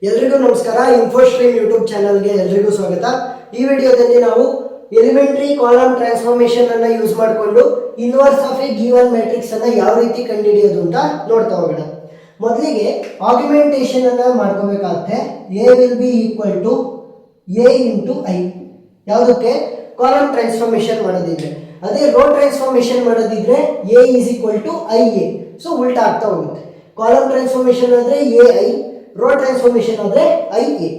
ಎಲ್ರಿಗೂ ನಮಸ್ಕಾರ. ಇನ್ಫೋಸ್ಟ್ರೀಮ್ ಯೂಟ್ಯೂಬ್ ಚಾನಲ್ಗೆ ಎಲ್ರಿಗೂ ಸ್ವಾಗತ. ಈ ವಿಡಿಯೋದಲ್ಲಿ ನಾವು ಎಲಿಮೆಂಟರಿ ಕಾಲಮ್ ಟ್ರಾನ್ಸ್ಫಾರ್ಮೇಷನ್ ಅನ್ನ ಯೂಸ್ ಮಾಡಿಕೊಂಡು inverse of A given matrix ಅನ್ನ ಯಾವ ರೀತಿ ಕಂಡುಹಿಡಿಯೋದು ಅಂತ ನೋಡ್ತಾ ಹೋಗೋಣ. ಮೊದಲಿಗೆ ಆಗ್ಯುಮೆಂಟೇಷನ್ ಅನ್ನ ಮಾಡ್ಕೋಬೇಕಾಗುತ್ತೆ. A will be equal to A into I. ಯಾವುದಕ್ಕೆ? ಕಾಲಮ್ ಟ್ರಾನ್ಸ್ಫಾರ್ಮೇಷನ್ ಮಾಡೋದಿದ್ರೆ. ಅದೇ ರೋ ಟ್ರಾನ್ಸ್ಫಾರ್ಮೇಷನ್ ಮಾಡೋದಿದ್ರೆ A is equal to I A. So ಉಲ್ಟಾ ಆಗ್ತಾ ಹೋಗುತ್ತೆ. ಕಾಲಮ್ ಟ್ರಾನ್ಸ್ಫಾರ್ಮೇಷನ್ ಅಂದರೆ ಎ ಐ, ರೋ ಟ್ರಾನ್ಸ್ಫಾರ್ಮೇಷನ್ ಆದರೆ ಐ ಎ.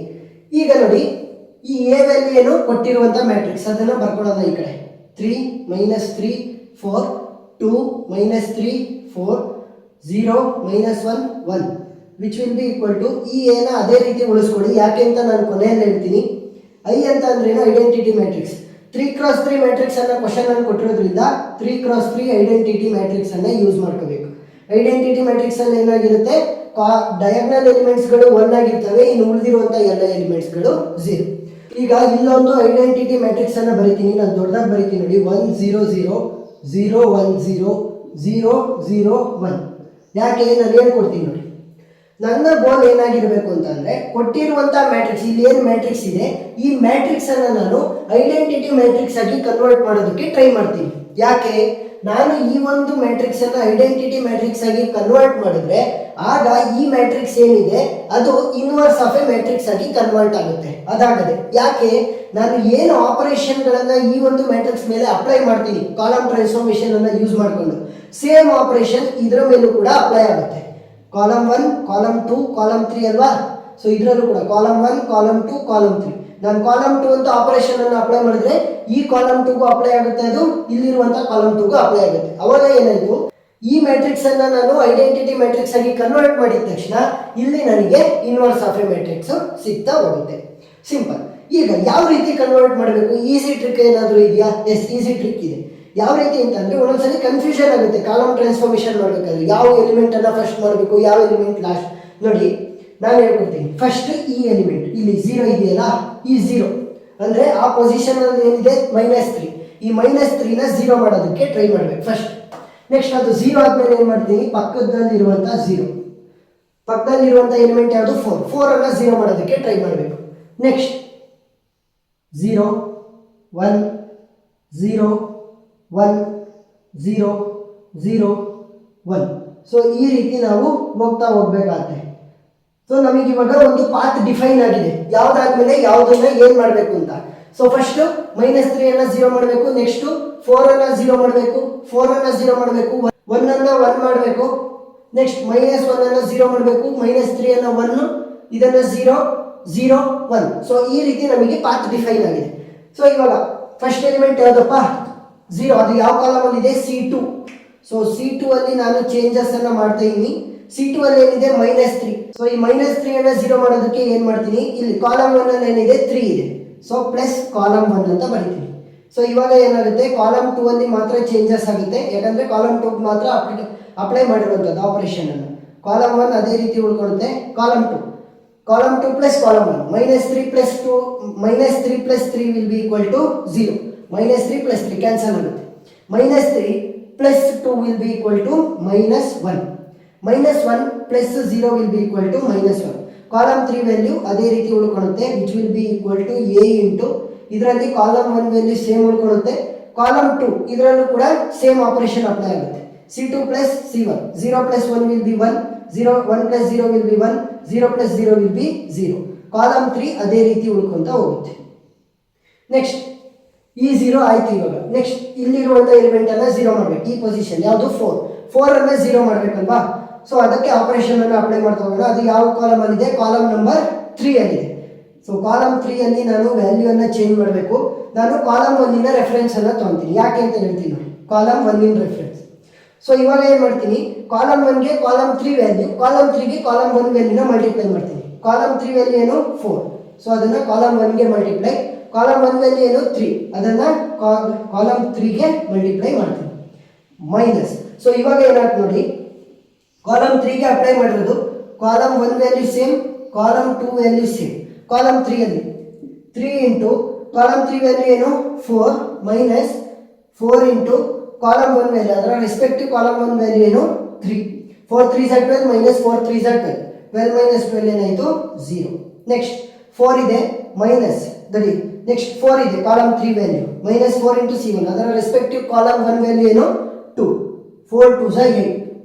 ಈಗ ನೋಡಿ, ಈ ಎ ವ್ಯಾಲ್ಯೂ ಏನು ಕೊಟ್ಟಿರುವಂಥ ಮ್ಯಾಟ್ರಿಕ್ಸ್ ಅದನ್ನು ಬರ್ಕೊಳ್ಳೋಣ. ಈ ಕಡೆ 3 -3 4 2 -3 4 0 -1 1 which will be equal to ಈ ಎನ ಅದೇ ರೀತಿ ಉಳಿಸ್ಕೊಳ್ಳಿ. ಯಾಕೆ ಅಂತ ನಾನು ಕೊನೆಯಲ್ಲಿ ಹೇಳ್ತೀನಿ. ಐ ಅಂತ ಅಂದ್ರೇನು? Identity matrix. 3x3 ಮ್ಯಾಟ್ರಿಕ್ಸ್ ಅನ್ನ ಕ್ವಶನ್ ಅನ್ನು ಕೊಟ್ಟಿರೋದ್ರಿಂದ 3x3 ಐಡೆಂಟಿಟಿ ಮ್ಯಾಟ್ರಿಕ್ಸ್ ಅನ್ನ ಯೂಸ್ ಮಾಡ್ಕೋಬೇಕು. ಐಡೆಂಟಿಟಿ ಮ್ಯಾಟ್ರಿಕ್ಸ್ ಅಲ್ಲಿ ಏನಾಗಿರುತ್ತೆ? ಡಯಾಗ್ನಲ್ ಎಲಿಮೆಂಟ್ಸ್ಗಳು 1 ಆಗಿರ್ತವೆ, ಇನ್ನು ಉಳಿದಿರುವಂಥ ಎಲ್ಲ ಎಲಿಮೆಂಟ್ಸ್ಗಳು 0. ಈಗ ಇಲ್ಲೊಂದು ಐಡೆಂಟಿಟಿ ಮ್ಯಾಟ್ರಿಕ್ಸ್ ಅನ್ನು ಬರಿತೀನಿ. ನಾನು ದೊಡ್ಡದಾಗಿ ಬರಿತೀನಿ ನೋಡಿ. 1 0 0 0 1 0 0 0 1. ಯಾಕೆ? ನಾನು ಹೇಳ್ಕೊಡ್ತೀನಿ ನೋಡಿ. ನನ್ನ ಗೋಲ್ ಏನಾಗಿರಬೇಕು ಅಂತಂದರೆ, ಕೊಟ್ಟಿರುವಂಥ ಮ್ಯಾಟ್ರಿಕ್ಸ್, ಇಲ್ಲಿ ಏನು ಮ್ಯಾಟ್ರಿಕ್ಸ್ ಇದೆ, ಈ ಮ್ಯಾಟ್ರಿಕ್ಸ್ ಅನ್ನು ನಾನು ಐಡೆಂಟಿಟಿ ಮ್ಯಾಟ್ರಿಕ್ಸ್ ಆಗಿ ಕನ್ವರ್ಟ್ ಮಾಡೋದಕ್ಕೆ ಟ್ರೈ ಮಾಡ್ತೀನಿ. ಯಾಕೆ? ನಾನು ಈ ಒಂದು ಮ್ಯಾಟ್ರಿಕ್ಸ್ ಅನ್ನು ಐಡೆಂಟಿಟಿ ಮ್ಯಾಟ್ರಿಕ್ಸ್ ಆಗಿ ಕನ್ವರ್ಟ್ ಮಾಡಿದ್ರೆ ಆಗ ಈ ಮ್ಯಾಟ್ರಿಕ್ಸ್ ಏನಿದೆ ಅದು ಇನ್ವರ್ಸ್ ಆಫ್ ಎ ಮ್ಯಾಟ್ರಿಕ್ಸ್ ಆಗಿ ಕನ್ವರ್ಟ್ ಆಗುತ್ತೆ. ಅದಾಗದೆ ಯಾಕೆ? ನಾನು ಏನು ಆಪರೇಷನ್ಗಳನ್ನು ಈ ಒಂದು ಮ್ಯಾಟ್ರಿಕ್ಸ್ ಮೇಲೆ ಅಪ್ಲೈ ಮಾಡ್ತೀನಿ, ಕಾಲಮ್ ಟ್ರಾನ್ಸ್ಫಾರ್ಮೇಷನ್ ಅನ್ನು ಯೂಸ್ ಮಾಡಿಕೊಂಡು, ಸೇಮ್ ಆಪರೇಷನ್ ಇದರ ಮೇಲೂ ಕೂಡ ಅಪ್ಲೈ ಆಗುತ್ತೆ. ಕಾಲಮ್ 1 ಕಾಲಮ್ 2 ಕಾಲಮ್ 3 ಅಲ್ವಾ? ಸೊ ಇದರಲ್ಲೂ ಕೂಡ ಕಾಲಮ್ 1 ಕಾಲಮ್ 2 ಕಾಲಮ್ 3. ನಾನು ಕಾಲಮ್ 2 ಅಂತ ಆಪರೇಷನ್ ಅನ್ನು ಅಪ್ಲೈ ಮಾಡಿದ್ರೆ ಈ ಕಾಲಮ್ 2ಗೂ ಅಪ್ಲೈ ಆಗುತ್ತೆ, ಅದು ಇಲ್ಲಿರುವಂಥ ಕಾಲಮ್ 2ಗೂ ಅಪ್ಲೈ ಆಗುತ್ತೆ. ಅವಾಗ ಏನಾಯಿತು? ಈ ಮ್ಯಾಟ್ರಿಕ್ಸ್ ಅನ್ನ ನಾನು ಐಡೆಂಟಿಟಿ ಮ್ಯಾಟ್ರಿಕ್ಸ್ ಆಗಿ ಕನ್ವರ್ಟ್ ಮಾಡಿದ ತಕ್ಷಣ ಇಲ್ಲಿ ನನಗೆ ಇನ್ವರ್ಸ್ ಆಫ್ ಎ ಮ್ಯಾಟ್ರಿಕ್ಸ್ ಸಿಗ್ತಾ ಹೋಗುತ್ತೆ. ಸಿಂಪಲ್. ಈಗ ಯಾವ ರೀತಿ ಕನ್ವರ್ಟ್ ಮಾಡಬೇಕು? ಈಸಿ ಟ್ರಿಕ್ ಏನಾದರೂ ಇದೆಯಾ? ಎಸ್, ಈಸಿ ಟ್ರಿಕ್ ಇದೆ. ಯಾವ ರೀತಿ ಅಂತಂದರೆ, ಒಂದೊಂದ್ಸರಿ ಕನ್ಫ್ಯೂಷನ್ ಆಗುತ್ತೆ ಕಾಲಮ್ ಟ್ರಾನ್ಸ್ಫಾರ್ಮೇಷನ್ ಮಾಡಬೇಕಾದ್ರೆ. ಯಾವ ಎಲಿಮೆಂಟ್ ಅನ್ನ ಫಸ್ಟ್ ಮಾಡಬೇಕು, ಯಾವ ಎಲಿಮೆಂಟ್ ಲಾಸ್ಟ್. ನೋಡಿ, ನಾನು ಹೇಳ್ಕೊಡ್ತೀನಿ. ಫಸ್ಟ್ ಈ ಎಲಿಮೆಂಟ್ ಇಲ್ಲಿ 0 ಇದೆಯಲ್ಲ, ಈ 0 ಅಂದರೆ ಆ ಪೊಸಿಷನ್ ಅಲ್ಲಿ ಏನಿದೆ -3. ಈ -3ನ 0 ಮಾಡೋದಕ್ಕೆ ಟ್ರೈ ಮಾಡಬೇಕು ಫಸ್ಟ್. ನೆಕ್ಸ್ಟ್ ಅದು 0 ಆದ್ಮೇಲೆ ಏನು ಮಾಡ್ತೀನಿ? ಪಕ್ಕದಲ್ಲಿರುವಂಥ 0, ಪಕ್ಕದಲ್ಲಿರುವಂಥ ಎಲಿಮೆಂಟ್ ಯಾವುದು? 4 ಅನ್ನ 0 ಮಾಡೋದಕ್ಕೆ ಟ್ರೈ ಮಾಡಬೇಕು. ನೆಕ್ಸ್ಟ್ 0 1 0 1 0 0 1. ಸೊ ಈ ರೀತಿ ನಾವು ಹೋಗ್ತಾ ಹೋಗ್ಬೇಕಾಗತ್ತೆ. ಸೊ ನಮಗೆ ಇವಾಗ ಒಂದು ಪಾತ್ ಡಿಫೈನ್ ಆಗಿದೆ, ಯಾವುದಾದ್ಮೇಲೆ ಯಾವುದನ್ನ ಏನು ಮಾಡಬೇಕು ಅಂತ. ಸೊ ಫಸ್ಟ್ -3 ಅನ್ನ 0 ಮಾಡಬೇಕು, ನೆಕ್ಸ್ಟ್ 4 ಅನ್ನ 0 ಮಾಡಬೇಕು, 4 ಅನ್ನ 0 ಮಾಡಬೇಕು, 1 ಅನ್ನ 1 ಮಾಡಬೇಕು, ನೆಕ್ಸ್ಟ್ -1 ಅನ್ನ 0 ಮಾಡಬೇಕು, -3 ಅನ್ನ 1, ಇದನ್ನ 0 0 1. ಸೊ ಈ ರೀತಿ ನಮಗೆ ಪಾತ್ ಡಿಫೈನ್ ಆಗಿದೆ. ಸೊ ಇವಾಗ ಫಸ್ಟ್ ಎಲಿಮೆಂಟ್ ಯಾವುದಪ್ಪ? 0. ಅದು ಯಾವ ಕಾಲಮ್ ಅಲ್ಲಿ ಇದೆ? C2. ಸೊ C2 ಅಲ್ಲಿ ನಾನು ಚೇಂಜಸ್ ಅನ್ನ ಮಾಡ್ತಾ ಇದ್ದೀನಿ. C2 ಅಲ್ಲಿ ಏನಿದೆ? -3. ಸೊ ಈ -3 ಅನ್ನ 0 ಮಾಡೋದಕ್ಕೆ ಏನು ಮಾಡ್ತೀನಿ? ಇಲ್ಲಿ ಕಾಲಮ್ 1 ಅಲ್ಲಿ ಏನಿದೆ? 3 ಇದೆ. ಸೊ ಪ್ಲಸ್ ಕಾಲಮ್ 1 ಅಂತ ಬರೀತೀನಿ. ಸೊ ಇವಾಗ ಏನಾಗುತ್ತೆ? ಕಾಲಮ್ 2 ಅಲ್ಲಿ ಮಾತ್ರ ಚೇಂಜಸ್ ಆಗುತ್ತೆ, ಯಾಕಂದ್ರೆ ಕಾಲಮ್ 2 ಮಾತ್ರ ಅಪ್ಲೈ ಮಾಡಿರುವಂಥದ್ದು ಆಪರೇಷನ್ ಅನ್ನು. ಕಾಲಮ್ 1 ಅದೇ ರೀತಿ ಉಳ್ಕೊಳ್ಳುತ್ತೆ. Column 2 plus column 1, -3 plus 2 -3 plus 3 will be equal to 0. -3 plus 3 cancel ಆಗುತ್ತೆ. -3 plus 2 will be equal to -1. -1 plus 0 will be equal to -1. Column 3 value ಅದೇ ರೀತಿ ಉಳ್ಕೊಳ್ಳುತ್ತೆ, which will be equal to A into, ಇದರಲ್ಲಿ column 1 value same ಉಳ್ಕೊಳ್ಳುತ್ತೆ. Column 2 ಇದರಲ್ಲೂ ಕೂಡ same operation apply ಆಗುತ್ತೆ. C2 plus C1, 0 plus 1 will be 1, 1 plus 0 will be 1, 0 plus 0 will be 0. Column 3 ಅದೇ ರೀತಿ ಉಳ್ಕೊಂತ ಹೋಗುತ್ತೆ. ನೆಕ್ಸ್ಟ್ ಈ 0 ಆಯ್ತು. ಇವಾಗ ನೆಕ್ಸ್ಟ್ ಇಲ್ಲಿರುವಂಥ ಎಲಿಮೆಂಟ್ ಅನ್ನ 0 ಮಾಡಬೇಕು. ಈ ಪೊಸಿಷನ್ ಯಾವುದು? 4 ಅನ್ನ 0 ಮಾಡಬೇಕಲ್ವಾ? ಸೊ ಅದಕ್ಕೆ ಆಪರೇಷನ್ ಅನ್ನು ಅಪ್ಲೈ ಮಾಡ್ತಾ ಹೋಗೋಣ. ಅದು ಯಾವ ಕಾಲಮ್ ಅಲ್ಲಿದೆ? ಕಾಲಮ್ ನಂಬರ್ 3 ಅಲ್ಲಿದೆ. ಸೊ ಕಾಲಮ್ 3 ಅಲ್ಲಿ ನಾನು ವ್ಯಾಲ್ಯೂ ಅನ್ನ ಚೇಂಜ್ ಮಾಡಬೇಕು. ನಾನು ಕಾಲಮ್ 1 ರೆಫರೆನ್ಸ್ ಅನ್ನ ತಗೊತೀನಿ. ಯಾಕೆ ಅಂತ ಹೇಳ್ತೀನಿ ನೋಡಿ. Column 1 reference. ಸೊ ಇವಾಗ ಏನು ಮಾಡ್ತೀನಿ? ಕಾಲಮ್ 1ಗೆ ಕಾಲಮ್ 3 ವ್ಯಾಲ್ಯೂ, ಕಾಲಮ್ 3ಗೆ ಕಾಲಮ್ 1 ವ್ಯಾಲ್ಯೂನ ಮಲ್ಟಿಪ್ಲೈ ಮಾಡ್ತೀನಿ. ಕಾಲಮ್ 3 ವ್ಯಾಲ್ಯೂ ಏನು? 4. ಸೊ ಅದನ್ನ ಕಾಲಮ್ 1ಗೆ ಮಲ್ಟಿಪ್ಲೈ. ಕಾಲಮ್ 1 ವ್ಯಾಲ್ಯೂ ಏನು? 3. ಅದನ್ನ ಕಾಲಮ್ 3ಗೆ ಮಲ್ಟಿಪ್ಲೈ ಮಾಡ್ತೀನಿ. ಮೈನಸ್. ಸೊ ಇವಾಗ ಏನಾಯ್ತು ನೋಡಿ, ಕಾಲಮ್ 3ಗೆ ಅಪ್ಲೈ ಮಾಡಿರೋದು column 1 value same, column 2 value same. Column 3 ಅಲ್ಲಿ 3 ಇಂಟು ಕಾಲಮ್ 3 ವ್ಯಾಲ್ಯೂ ಏನು? 4 ಮೈನಸ್ 4 ಇಂಟು ಕಾಲಮ್ 1 ವ್ಯಾಲ್ಯೂ, ಅದರ ರೆಸ್ಪೆಕ್ಟಿವ್ ಕಾಲಮ್ 1 ವ್ಯಾಲ್ಯೂ ಏನು? 3. 4 3s are 12 minus 4 3s are 12. 12 minus 12 ಏನಾಯಿತು 0. ನೆಕ್ಸ್ಟ್ 4 ಇದೆ ಮೈನಸ್ ದಡಿ. ನೆಕ್ಸ್ಟ್ 4 ಇದೆ column 3 value minus 4 into C1 ಅದರ respective column 1 value ಏನು 2. 4 2s 8,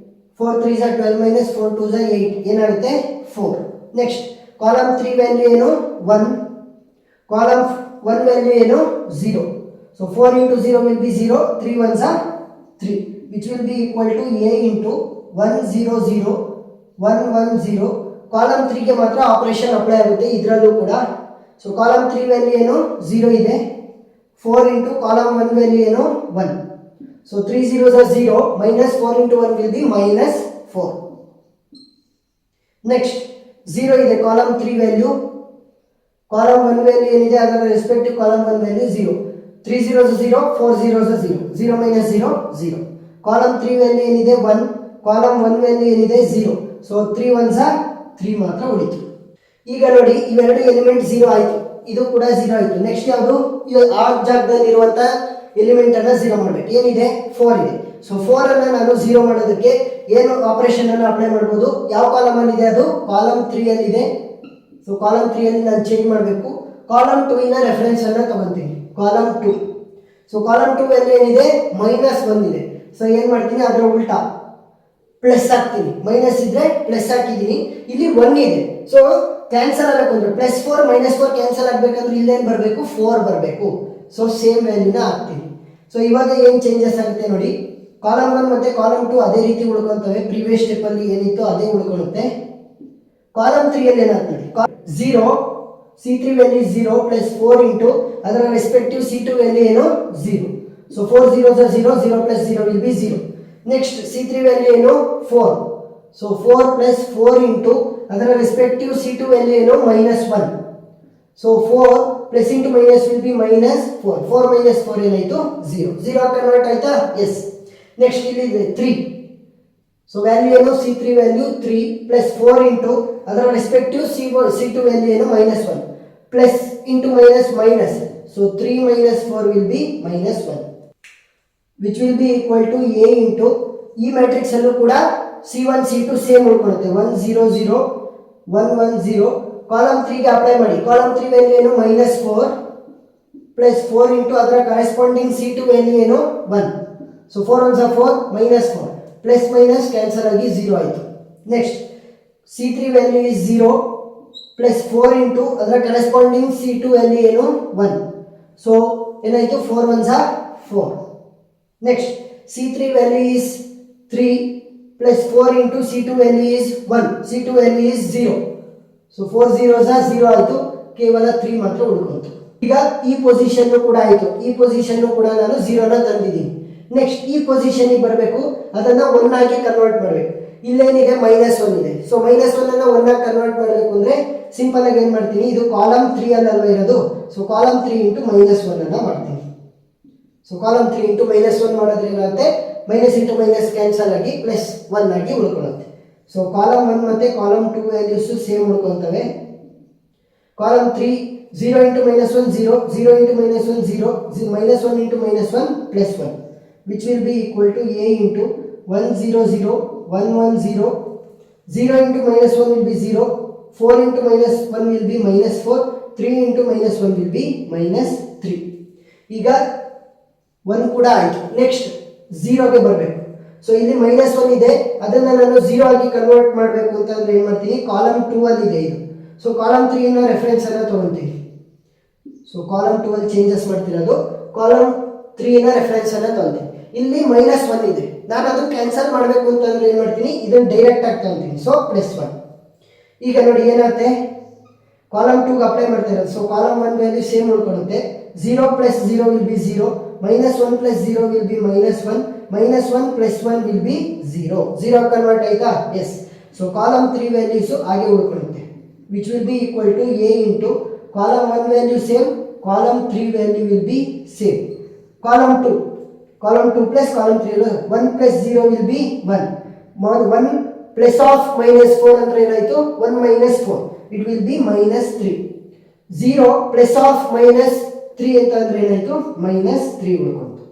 4 3s 12 minus 4 2s 8 ಏನಾಗುತ್ತೆ 4. Next column 3 value ಏನು 1, column 1 value ಏನು 0. So 4 into 0 will be 0, 3 1s are 3, which will be equal to A into 1 0 0 1 1 0. Column 3 ಗೆ ಮಾತ್ರ operation apply ಆಗುತ್ತೆ ಇದರಲ್ಲೂ ಕೂಡ. ಸೊ ಕಾಲಮ್ 3 ವ್ಯಾಲ್ಯೂ ಏನು 0 ಇದೆ, 4 into ಕಾಲಮ್ 1 ವ್ಯಾಲ್ಯೂ ಏನು 1. So 3 zeros are 0, minus 4 into 1 will be minus 4. Next 0 ಇದೆ column 3 value, column 1 value ಏನಿದೆ ಅದರ respective column 1 value 0. 3 zeros 0, 4 zeros 0, 0 minus 0 0. Column 3 value ಏನಿದೆ 1, ಕಾಲಮ್ 1 ವ್ಯಾಲ್ಯೂ ಏನಿದೆ 0. ಸೊ 3 1s are 3 ಮಾತ್ರ ಉಳಿತು. ಈಗ ನೋಡಿ ಇವೆರಡು ಎಲಿಮೆಂಟ್ 0 ಆಯಿತು, ಇದು ಕೂಡ 0 ಆಯಿತು. ನೆಕ್ಸ್ಟ್ ಯಾವುದು ಆ ಜಾಗದಲ್ಲಿ ಇರುವಂಥ ಎಲಿಮೆಂಟ್ ಅನ್ನು 0 ಮಾಡಬೇಕು. ಏನಿದೆ 4 ಇದೆ. ಸೊ 4 ಅನ್ನು ನಾನು 0 ಮಾಡೋದಕ್ಕೆ ಏನು ಆಪರೇಷನ್ ಅನ್ನು ಅಪ್ಲೈ ಮಾಡ್ಬೋದು, ಯಾವ ಕಾಲಮ್ ಅಲ್ಲಿ ಇದೆ ಅದು ಕಾಲಮ್ 3 ಅಲ್ಲಿ ಇದೆ. ಸೊ ಕಾಲಮ್ 3 ಅಲ್ಲಿ ನಾನು ಚೇಂಜ್ ಮಾಡಬೇಕು. ಕಾಲಮ್ 2 ನ ರೆಫರೆನ್ಸ್ ಅನ್ನು ತಗೊಂತೀನಿ, ಕಾಲಮ್ 2. ಸೊ ಕಾಲಮ್ 2 ಅಲ್ಲಿ ಏನಿದೆ ಮೈನಸ್ 1 ಇದೆ. ಸೊ ಏನು ಮಾಡ್ತೀನಿ ಅದರ ಉಲ್ಟಾ ಪ್ಲಸ್ ಹಾಕ್ತೀನಿ, ಮೈನಸ್ ಇದ್ರೆ ಪ್ಲಸ್ ಹಾಕಿದ್ದೀನಿ, ಇಲ್ಲಿ 1 ಇದೆ. ಸೊ ಕ್ಯಾನ್ಸಲ್ ಆಗಬೇಕು ಅಂದ್ರೆ ಪ್ಲಸ್ 4 ಮೈನಸ್ 4 ಕ್ಯಾನ್ಸಲ್ ಆಗಬೇಕಂದ್ರೆ ಇಲ್ಲೇನು ಬರಬೇಕು 4 ಬರಬೇಕು. ಸೊ ಸೇಮ್ ವ್ಯಾಲ್ಯೂನ ಹಾಕ್ತೀನಿ. ಸೊ ಇವಾಗ ಏನು ಚೇಂಜಸ್ ಆಗುತ್ತೆ ನೋಡಿ, ಕಾಲಮ್ 1 ಮತ್ತು ಕಾಲಮ್ 2 ಅದೇ ರೀತಿ ಉಳ್ಕೊತವೆ, ಪ್ರೀವಿಯಸ್ ಸ್ಟೆಪ್ಪಲ್ಲಿ ಏನಿತ್ತು ಅದೇ ಉಳ್ಕೊಳ್ಳುತ್ತೆ. ಕಾಲಮ್ 3 ಅಲ್ಲಿ ಏನಾಗ್ತದೆ ನೋಡಿ 0, C3 ವ್ಯಾಲ್ಯೂ 0 ಪ್ಲಸ್ 4 ಇಂಟು ಅದರ ರೆಸ್ಪೆಕ್ಟಿವ್ C2 ವ್ಯಾಲ್ಯೂ ಏನು 0. So 4 zeros are 0, 0 plus 0 will be 0. Next C3 value ಏನು 4. ಸೊ 4 ಪ್ಲಸ್ 4 ಇಂಟು ಅದರ ರೆಸ್ಪೆಕ್ಟಿವ್ C2 ವ್ಯಾಲ್ಯೂ ಏನು minus 1. So 4 plus into minus will be minus 4. 4 minus 4 ಏನಾಯಿತು 0. 0 convert ಆಯ್ತಾ? S. Next ಇಲ್ಲಿ 3. So value ಏನು C3 value 3 plus 4 into ಅದರ respective C2 value ಏನು minus 1 plus into minus minus. So 3 minus 4 will be minus 1, which will be equal to A into ಈ matrix ಅಲ್ಲೂ ಕೂಡ C1 C2 same ಉಳ್ಕೊಳ್ಳುತ್ತೆ, 1 0 0 1 1 0. Column 3 ಗೆ apply ಮಾಡಿ. Column 3 value ಏನು minus 4 plus 4 into ಅದರ corresponding C2 value ಏನು 1. So 4 1s are 4 minus 4 plus minus cancel ಆಗಿ 0 ಆಯಿತು. Next C3 value is 0 plus 4 into ಅದರ ಕರೆಸ್ಪಾಂಡಿಂಗ್ C2 ವ್ಯಾಲ್ಯೂ ಏನು 1. ಸೊ ಏನಾಯಿತು 4 1s are 4. Next C3 value is 3 plus 4 into C2 value is 1. C2 value is 0. So 4 zeros are 0 ಆಯಿತು, ಕೇವಲ 3 ಮಾತ್ರ ಉಳ್ಕೊಂತು. ಈಗ ಈ ಪೊಸಿಷನ್ ಕೂಡ ಆಯಿತು, ಈ ಪೊಸಿಷನ್ ಕೂಡ ನಾನು 0ನ ತಂದಿದ್ದೀನಿ. ನೆಕ್ಸ್ಟ್ ಈ ಪೊಸಿಷನ್ಗೆ ಬರಬೇಕು, ಅದನ್ನು 1 ಆಗಿ ಕನ್ವರ್ಟ್ ಮಾಡಬೇಕು. ಇಲ್ಲೇನಿದೆ ಮೈನಸ್ 1 ಇದೆ. ಸೊ ಮೈನಸ್ 1 ಅನ್ನು 1 ಆಗಿ ಕನ್ವರ್ಟ್ ಮಾಡಬೇಕು ಅಂದರೆ ಸಿಂಪಲ್ ಆಗಿ ಏನು ಮಾಡ್ತೀನಿ, ಇದು ಕಾಲಮ್ 3 ಅಲ್ವಾ ಇರೋದು. ಸೊ ಕಾಲಮ್ 3 ಇಂಟು ಮೈನಸ್ 1 ಅನ್ನು ಮಾಡ್ತೀನಿ. ಸೊ ಕಾಲಮ್ 3 ಇಂಟು ಮೈನಸ್ 1 ಮಾಡೋದ್ರೆ ಏನಾಗುತ್ತೆ, ಮೈನಸ್ ಇಂಟು ಮೈನಸ್ ಕ್ಯಾನ್ಸಲ್ ಆಗಿ ಪ್ಲಸ್ 1 ಆಗಿ ಉಳ್ಕೊಳ್ಳುತ್ತೆ. ಸೊ ಕಾಲಮ್ 1 ಮತ್ತು ಕಾಲಮ್ 2 ವ್ಯಾಲ್ಯೂಸು ಸೇಮ್ ಉಳ್ಕೊತವೆ. Column 3 0 into minus 1 0, 0 into minus 1 0, minus 1 into minus 1 plus 1, which will be equal to A into 1 0 0 1 1 0. 0 into minus 1 will be 0, 4 into minus 1 will be minus 4, 3 into minus 1 will be minus 3. ಈಗ 1 ಕೂಡ ಆಯಿತು. Next 0ಗೆ ಬರಬೇಕು. So ಇಲ್ಲಿ minus 1 ಇದೆ, ಅದನ್ನು ನಾನು 0 ಆಗಿ ಕನ್ವರ್ಟ್ ಮಾಡಬೇಕು ಅಂತಂದ್ರೆ ಏನು ಮಾಡ್ತೀನಿ, ಕಾಲಮ್ 2 ಅಲ್ಲಿ ಇದೆ ಇದು. ಸೊ ಕಾಲಮ್ 3 ನ ರೆಫರೆನ್ಸ್ ಅನ್ನು ತೊಗೊಳ್ತೀನಿ. ಸೊ ಕಾಲಮ್ 2 ಅಲ್ಲಿ ಚೇಂಜಸ್ ಮಾಡ್ತಿರೋದು, ಕಾಲಮ್ 3 ನ ರೆಫರೆನ್ಸ್ ಅನ್ನು ತೊಗೊಳ್ತೀನಿ. ಇಲ್ಲಿ ಮೈನಸ್ 1 ಇದೆ, ನಾನು ಅದನ್ನು ಕ್ಯಾನ್ಸಲ್ ಮಾಡಬೇಕು ಅಂತಂದ್ರೆ ಏನು ಮಾಡ್ತೀನಿ, ಇದನ್ನು ಡೈರೆಕ್ಟ್ ಆಗಿ ತಗೊಳ್ತೀನಿ. So plus 1. ಈಗ ನೋಡಿ ಏನಾಗುತ್ತೆ, ಕಾಲಮ್ 2ಗೆ ಅಪ್ಲೈ ಮಾಡ್ತಾ ಇರೋದು. ಸೊ ಕಾಲಮ್ 1 ವ್ಯಾಲ್ಯೂ ಸೇಮ್ ಉಳ್ಕೊಳ್ಳುತ್ತೆ. 0 plus 0 will be 0, minus 1 plus 0 will be minus 1, minus 1 plus 1 will be 0. 0 convert ಆಯ್ತಾ? ಎಸ್. ಸೊ ಕಾಲಮ್ 3 ವ್ಯಾಲ್ಯೂಸು ಹಾಗೆ ಉಳ್ಕೊಳ್ಳುತ್ತೆ, which will be equal to A into column 1 value same, column 3 value will be same. Column 2 plus column 3 1 plus 0 will be 1. 1 plus of minus 4 ಅಂದರೆ ಏನಾಯಿತು, 1 minus 4, it will be minus 3. 0 plus of minus 3 ಅಂತ ಅಂದರೆ ಏನಾಯಿತು, minus 3 ಉಳ್ಕೊಂತು.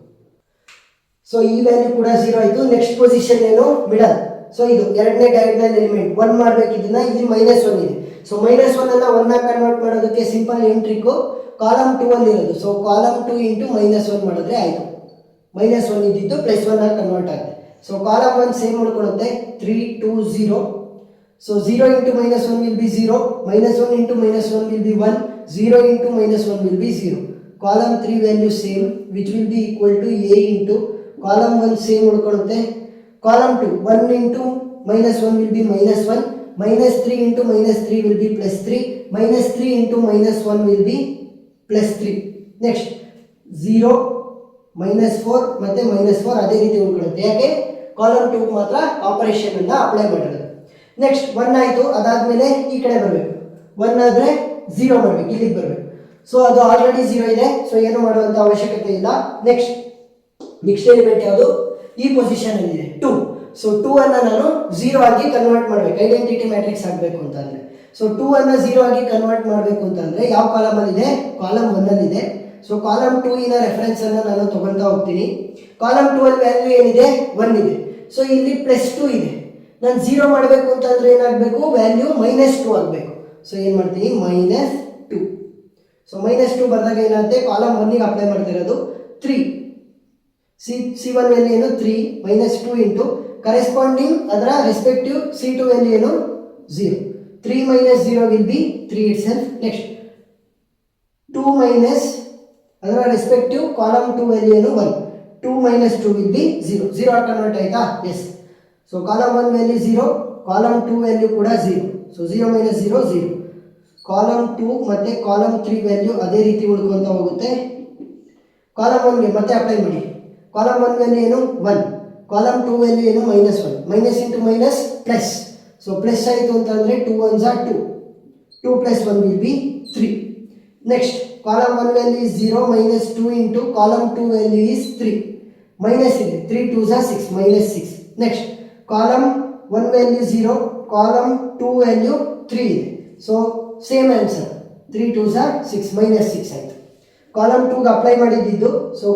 So ಈ value ಕೂಡ 0 ಆಯಿತು. Next position ಏನು, middle. So ಇದು ಎರಡನೇ ಡಯಾಗ್ನಲ್ ಎಲಿಮೆಂಟ್ 1 ಮಾಡಬೇಕು, ಇದನ್ನ ಇಲ್ಲಿ -1 ಇದೆ. ಸೊ -1 ಅನ್ನ 1 ಆಗಿ ಕನ್ವರ್ಟ್ ಮಾಡೋದಕ್ಕೆ ಸಿಂಪಲ್ ಏನು ಟ್ರಿಕ್, ಕಾಲಮ್ 2 ಅಲ್ಲಿ ಇರೋದು. ಸೊ ಕಾಲಮ್ 2 ಇಂಟು -1 ಮಾಡಿದ್ರೆ ಆಯಿತು. -1 ಇದ್ದಿದ್ದು +1 ಆಗಿ ಕನ್ವರ್ಟ್ ಆಗುತ್ತೆ. ಸೊ ಕಾಲಮ್ 1 ಸೇಮ್ ಮಾಡ್ಕೊಳ್ಳುತ್ತೆ 3 2 0. So 0 into -1 will be 0, -1 into -1 will be 1, 0 into -1 will be 0. Column 3 value same which will be equal to a into column 1 same ಉಳ್ಕೊಳ್ಳುತ್ತೆ. Column 2 1 into -1 will be -1, -3 into -3 will be +3, -3 into -1 will be +3. Next 0 -4 ಮತ್ತೆ -4 ಅದೇ ರೀತಿ ಉಳ್ಕೊಳ್ಳುತ್ತೆ. ಯಾಕೆ, column 2 ಮಾತ್ರ operation ಅನ್ನ apply ಮಾಡಿರೋದು. Next 1 ಆಯಿತು, ಅದಾದಮೇಲೆ ಈ ಕಡೆ ಬರಬೇಕು. 1 ಆದರೆ 0 ಮಾಡಬೇಕು, ಇಲ್ಲಿಗೆ ಬರಬೇಕು. ಸೊ ಅದು ಆಲ್ರೆಡಿ 0 ಇದೆ, ಸೊ ಏನು ಮಾಡುವಂಥ ಅವಶ್ಯಕತೆ ಇಲ್ಲ. ನೆಕ್ಸ್ಟ್ ಎಲಿಮೆಂಟ್ ಯಾವುದು, ಈ ಪೊಸಿಷನ್ ಅಲ್ಲಿ ಇದೆ 2. ಸೊ 2 ಅನ್ನ ನಾನು 0 ಆಗಿ ಕನ್ವರ್ಟ್ ಮಾಡಬೇಕು, ಐಡೆಂಟಿಟಿ ಮ್ಯಾಟ್ರಿಕ್ಸ್ ಆಗಬೇಕು ಅಂತಂದ್ರೆ. ಸೊ 2 ಅನ್ನ 0 ಆಗಿ ಕನ್ವರ್ಟ್ ಮಾಡಬೇಕು ಅಂತಂದ್ರೆ ಯಾವ ಕಾಲಮ್ ಅಲ್ಲಿ ಇದೆ, ಕಾಲಮ್ 1 ಅಲ್ಲಿ ಇದೆ. ಸೊ ಕಾಲಮ್ 2 ಇನ ರೆಫರೆನ್ಸ್ ಅನ್ನ ನಾನು ತಗೊಳ್ತಾ ಹೋಗ್ತೀನಿ. ಕಾಲಮ್ 2 ಅಲ್ಲಿ ವ್ಯಾಲ್ಯೂ ಏನಿದೆ 1 ಇದೆ. ಸೊ ಇಲ್ಲಿ +2 ಇದೆ. ನಾನು 0 ಮಾಡಬೇಕು ಅಂತಂದ್ರೆ ಏನಾಗಬೇಕು, ವ್ಯಾಲ್ಯೂ -2 ಆಗಬೇಕು. ಸೊ ಏನು ಮಾಡ್ತೀನಿ, -2. ಸೊ -2 ಬಂದಾಗ ಏನಾಗುತ್ತೆ, ಕಾಲಮ್ 1ಗೆ ಅಪ್ಲೈ ಮಾಡ್ತಾ ಇರೋದು 3. C1 ವ್ಯಾಲ್ಯೂ ಏನು 3, -2 ಇಂಟು ಕರೆಸ್ಪಾಂಡಿಂಗ್ ಅದರ ರೆಸ್ಪೆಕ್ಟಿವ್ C2 ವ್ಯಾಲ್ಯೂ ಏನು 0. 3 - 0 will be 3 itself. Next 2 minus ಅದರ ರೆಸ್ಪೆಕ್ಟಿವ್ ಕಾಲಮ್ 2 ವ್ಯಾಲ್ಯೂ ಏನು 1, 2 - 2 ವಿಲ್ ಬಿ 0. 0 ಕನ್ವರ್ಟ್ ಆಯ್ತಾ, yes. So column 1 value 0, column 2 value ಕೂಡ 0. ಸೊ 0 - 0 0. ಕಾಲಮ್ 2 ಮತ್ತು ಕಾಲಮ್ 3 ವ್ಯಾಲ್ಯೂ ಅದೇ ರೀತಿ ಉಳ್ಕೊಂತ ಹೋಗುತ್ತೆ. ಕಾಲಮ್ 1ಗೆ ಮತ್ತೆ ಅಪ್ಲೈ ಮಾಡಿ. ಕಾಲಮ್ 1 ವ್ಯಾಲ್ಯೂ ಏನು 1, ಕಾಲಮ್ 2 ವ್ಯಾಲ್ಯೂ ಏನು -1, minus into minus plus. So plus ಆಯಿತು ಅಂತಂದರೆ 2 1s are 2, 2 + 1 will be 3. Next column 1 value is 0, -2 into column 2 value is 3, minus ಇದೆ 3 2s are 6, -6. Next column 1 value 0, column 2 value 3 ಇದೆ. So same answer 3 2s are 6, -6 ಆಯಿತು. Column 2ಗೆ apply ಮಾಡಿದ್ದು, so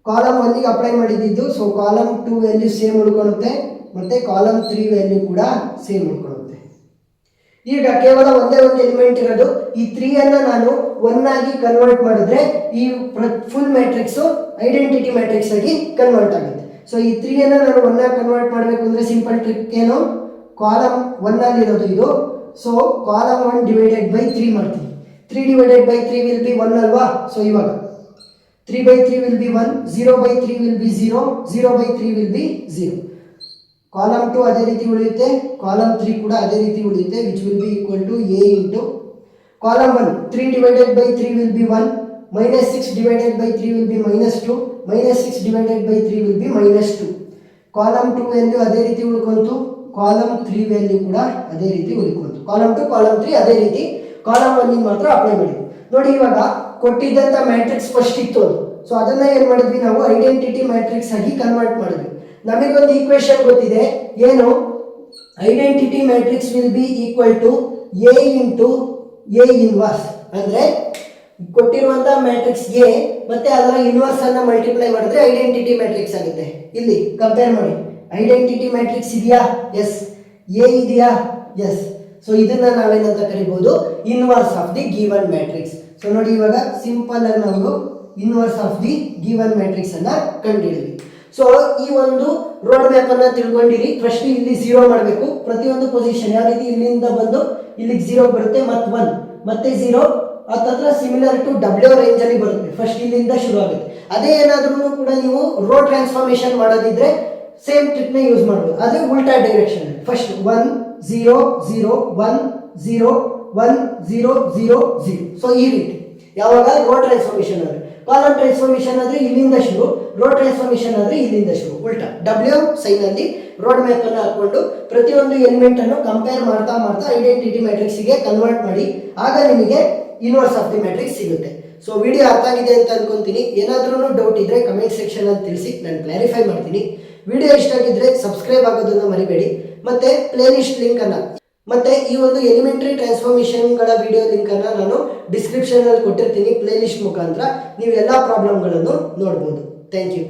column 1ಗೆ apply ಮಾಡಿದ್ದು. So column 2 value same ಉಳ್ಕೊಳ್ಳುತ್ತೆ ಮತ್ತು column 3 value ಕೂಡ same ಉಳ್ಕೊಳ್ಳುತ್ತೆ. ಈಗ ಕೇವಲ ಒಂದೇ ಒಂದು ಎಲಿಮೆಂಟ್ ಇರೋದು. ಈ 3 ಅನ್ನು ನಾನು 1 ಆಗಿ ಕನ್ವರ್ಟ್ ಮಾಡಿದ್ರೆ ಈ ಫುಲ್ ಮ್ಯಾಟ್ರಿಕ್ಸು ಐಡೆಂಟಿಟಿ ಮ್ಯಾಟ್ರಿಕ್ಸ್ ಆಗಿ ಕನ್ವರ್ಟ್ ಆಗುತ್ತೆ. ಸೊ ಈ 3 ಅನ್ನು ನಾನು 1 ಆಗಿ ಕನ್ವರ್ಟ್ ಮಾಡಬೇಕು ಅಂದರೆ ಸಿಂಪಲ್ ಟ್ರಿಕ್ ಏನು, ಕಾಲಮ್ 1 ಅಲ್ಲಿ ಇರೋದು ಇದು. ಸೊ ಕಾಲಮ್ 1 ಡಿವೈಡೆಡ್ ಬೈ 3 ಮಾಡ್ತೀನಿ. 3 ಡಿವೈಡೆಡ್ ಬೈ 3 ವಿಲ್ ಬಿ 1 ಅಲ್ವಾ. ಸೊ ಇವಾಗ 3/3 will be 1, 0/3 will be 0, 0/3 will be 0. Column 2 ಅದೇ ರೀತಿ ಉಳಿಯುತ್ತೆ, ಕಾಲಮ್ 3 ಕೂಡ ಅದೇ ರೀತಿ ಉಳಿಯುತ್ತೆ, which will be equal to a into column 1. 3 divided by 3 will be 1, -6 divided by 3 will be -2, -6 divided by 3 will be -2. Column 2 value ಅದೇ ರೀತಿ ಉಳ್ಕೊಂತು, ಕಾಲಮ್ 3 ವ್ಯಾಲ್ಯೂ ಕೂಡ ಅದೇ ರೀತಿ ಉಳ್ಕೊಂತು. ಕಾಲಮ್ 2 ಕಾಲಮ್ 3 ಅದೇ ರೀತಿ, ಕಾಲಮ್ 1 ಮಾತ್ರ ಅಪ್ಲೈ ಮಾಡಿ. ನೋಡಿ ಇವಾಗ ಕೊಟ್ಟಿದ್ದಂಥ ಮ್ಯಾಟ್ರಿಕ್ಸ್ ಫಸ್ಟ್ ಇತ್ತು ಅದು. ಸೊ ಅದನ್ನ ಏನು ಮಾಡಿದ್ವಿ ನಾವು, ಐಡೆಂಟಿಟಿ ಮ್ಯಾಟ್ರಿಕ್ಸ್ ಆಗಿ ಕನ್ವರ್ಟ್ ಮಾಡಿದ್ವಿ. ನಮಗೊಂದು ಈಕ್ವೇಶನ್ ಗೊತ್ತಿದೆ, ಏನು, identity matrix will be equal to a into a inverse. ಅಂದರೆ ಕೊಟ್ಟಿರುವಂಥ ಮ್ಯಾಟ್ರಿಕ್ಸ್ a ಮತ್ತೆ ಅದರ ಇನ್ವರ್ಸ್ ಅನ್ನ ಮಲ್ಟಿಪ್ಲೈ ಮಾಡಿದ್ರೆ ಐಡೆಂಟಿಟಿ ಮ್ಯಾಟ್ರಿಕ್ಸ್ ಆಗುತ್ತೆ. ಇಲ್ಲಿ ಕಂಪೇರ್ ಮಾಡಿ, ಐಡೆಂಟಿಟಿ ಮ್ಯಾಟ್ರಿಕ್ಸ್ ಇದೆಯಾ, ಎಸ್. a ಇದೆಯಾ, ಎಸ್. ಸೊ ಇದನ್ನ ನಾವೇನಂತ ಕರಿಬಹುದು, inverse of the given matrix. So ನೋಡಿ ಇವಾಗ ಸಿಂಪಲ್ ಆಗಿ ನಾವು inverse of the given matrix ಅನ್ನ ಕಂಡುಹಿಡಿದ್ವಿ. ಸೊ ಈ ಒಂದು ರೋಡ್ ಮ್ಯಾಪ್ ಅನ್ನ ತಿಳ್ಕೊಂಡಿರಿ. ಫಸ್ಟ್ ಇಲ್ಲಿ 0 ಮಾಡಬೇಕು, ಪ್ರತಿಯೊಂದು ಪೊಸಿಷನ್ ಯಾವ ರೀತಿ ಇಲ್ಲಿಂದ ಬಂದು ಇಲ್ಲಿಗೆ 0 ಬರುತ್ತೆ, ಮತ್ತೆ 1 ಮತ್ತೆ 0 ಅಥವಾ ಸಿಮಿಲರ್ ಟು W ರೇಂಜ್ ಅಲ್ಲಿ ಬರುತ್ತೆ. ಫಸ್ಟ್ ಇಲ್ಲಿಂದ ಶುರು ಆಗುತ್ತೆ. ಅದೇ ಏನಾದ್ರೂ ಕೂಡ ನೀವು ರೋ ಟ್ರಾನ್ಸ್ಫಾರ್ಮೇಶನ್ ಮಾಡೋದಿದ್ರೆ ಸೇಮ್ ಟ್ರಿಕ್ ನ ಯೂಸ್ ಮಾಡಬಹುದು, ಆದ್ರೆ ಉಲ್ಟಾ ಡೈರೆಕ್ಷನ್. ಫಸ್ಟ್ 1 0 0 1 0 1 0 0 0. ಸೊ ಈ ರೀತಿ ಯಾವಾಗ ರೋ ಟ್ರಾನ್ಸ್ಫಾರ್ಮೇಶನ್ ಆದ್ರೆ, ಕಾಲಮ್ ಟ್ರಾನ್ಸ್ಫಾರ್ಮೇಶನ್ ಆದ್ರೆ ಇಲ್ಲಿಂದ ಶುರು, ರೋ ಟ್ರಾನ್ಸ್ಫಾರ್ಮೇಶನ್ ಆದ್ರೆ ಇಲ್ಲಿಂದ ಶುರು, ಉಲ್ಟಾ W ಸೈನ್ ಅಲ್ಲಿ ರೋಡ್ ಮ್ಯಾಪ್ ಅನ್ನು ಹಾಕೊಂಡು ಪ್ರತಿಯೊಂದು ಎಲಿಮೆಂಟ್ ಅನ್ನು ಕಂಪೇರ್ ಮಾಡ್ತಾ ಮಾಡ್ತಾ ಐಡೆಂಟಿಟಿ ಮ್ಯಾಟ್ರಿಕ್ಸ್ ಗೆ ಕನ್ವರ್ಟ್ ಮಾಡಿ, ಆಗ ನಿಮಗೆ ಇನ್ವರ್ಸ್ ಆಫ್ ದಿ ಮ್ಯಾಟ್ರಿಕ್ಸ್ ಸಿಗುತ್ತೆ. ಸೊ ವಿಡಿಯೋ ಅರ್ಥ ಆಗಿದೆ ಅಂತ ಅನ್ಕೊಂತೀನಿ. ಏನಾದ್ರೂ ಡೌಟ್ ಇದ್ರೆ ಕಮೆಂಟ್ ಸೆಕ್ಷನ್ ಅಲ್ಲಿ ತಿಳಿಸಿ, ನಾನು ಕ್ಲಾರಿಫೈ ಮಾಡ್ತೀನಿ. ವಿಡಿಯೋ ಇಷ್ಟ ಆಗಿದ್ರೆ ಸಬ್ಸ್ಕ್ರೈಬ್ ಆಗೋದನ್ನ ಮರಿಬೇಡಿ. ಮತ್ತೆ ಪ್ಲೇಲಿಸ್ಟ್ ಲಿಂಕ್ ಅನ್ನ ಮತ್ತೆ ಈ ಒಂದು ಎಲಿಮೆಂಟರಿ ಟ್ರಾನ್ಸ್ಫಾರ್ಮೇಷನ್ಗಳ ವಿಡಿಯೋ ಲಿಂಕ್ ಅನ್ನ ನಾನು ಡಿಸ್ಕ್ರಿಪ್ಷನ್ ಅಲ್ಲಿ ಕೊಟ್ಟಿರ್ತೀನಿ. ಪ್ಲೇಲಿಸ್ಟ್ ಮುಖಾಂತರ ನೀವು ಎಲ್ಲ ಪ್ರಾಬ್ಲಮ್ಗಳನ್ನು ನೋಡ್ಬೋದು. Thank you.